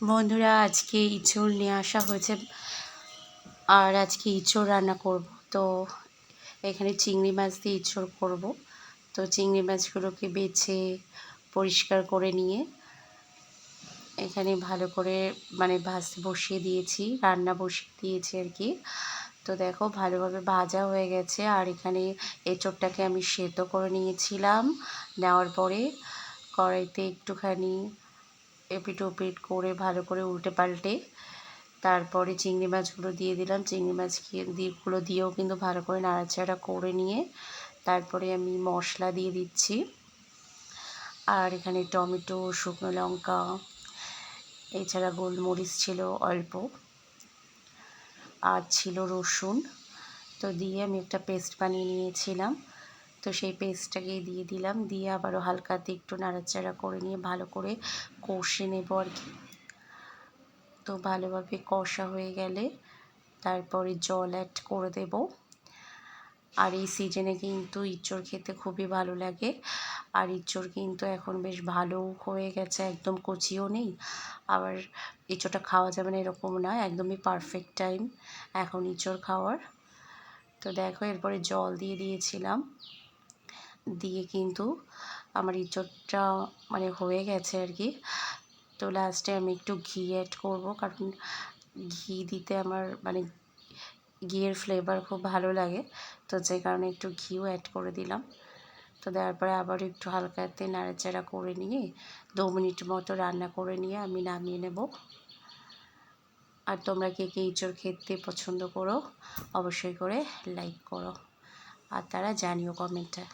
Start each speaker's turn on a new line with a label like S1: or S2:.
S1: বন্ধুরা, আজকে ইঁচড় নিয়ে আসা হয়েছে আর আজকে ইঁচড় রান্না করব। তো এখানে চিংড়ি মাছ দিয়ে ইঁচড় করব। তো চিংড়ি মাছগুলোকে বেছে পরিষ্কার করে নিয়ে এখানে ভালো করে ভাজতে বসিয়ে দিয়েছি, রান্না বসিয়ে দিয়েছি আর কি। তো দেখো ভালোভাবে ভাজা হয়ে গেছে। আর এখানে এঁচড়টাকে আমি সেদ্ধ করে নিয়েছিলাম। নেওয়ার পরে কড়াইতে একটুখানি এপিট ওপিট করে ভালো করে উল্টে পাল্টে তারপরে চিংড়ি মাছগুলো দিয়ে দিলাম। চিংড়ি মাছগুলো দিয়েও কিন্তু ভালো করে নাড়াচাড়া করে নিয়ে তারপরে আমি মশলা দিয়ে দিচ্ছি। আর এখানে টমেটো, শুকনো লঙ্কা, এছাড়া গোলমরিচ ছিল অল্প, আর ছিল রসুন। তো দিয়ে আমি একটা পেস্ট বানিয়ে নিয়েছিলাম। তো সেই পেস্টটাকে দিয়ে দিলাম, দিয়ে আবারও হালকাতে একটু নাড়াচাড়া করে নিয়ে ভালো করে কষে নেব আর কি। তো ভালোভাবে কষা হয়ে গেলে তারপরে জল অ্যাড করে দেব। আর এই সিজনে কিন্তু ইঁচড় খেতে খুবই ভালো লাগে। আর ইঁচড় কিন্তু এখন বেশ ভালো হয়ে গেছে, একদম কচিও নেই, আবার ইঁচড়টা খাওয়া যাবে না এরকম না, একদমই পারফেক্ট টাইম এখন ইঁচড় খাওয়ার। তো দেখো এরপরে জল দিয়ে দিয়েছিলাম, দিয়ে কিন্তু আমার ইঁচড়টা হয়ে গেছে আর কি। তো লাস্টে আমি একটু ঘি অ্যাড করব, কারণ ঘি দিতে আমার ঘিয়ের ফ্লেভার খুব ভালো লাগে। তো যে কারণে একটু ঘিও অ্যাড করে দিলাম। তো দেওয়ার পরে আবার একটু হালকাতে নাড়াচাড়া করে নিয়ে 2 মিনিট মতো রান্না করে নিয়ে আমি নামিয়ে নেব। আর তোমরা কে কে ইঁচড় খেতে পছন্দ করো অবশ্যই করে লাইক করো, আর তারা জানিও কমেন্টে।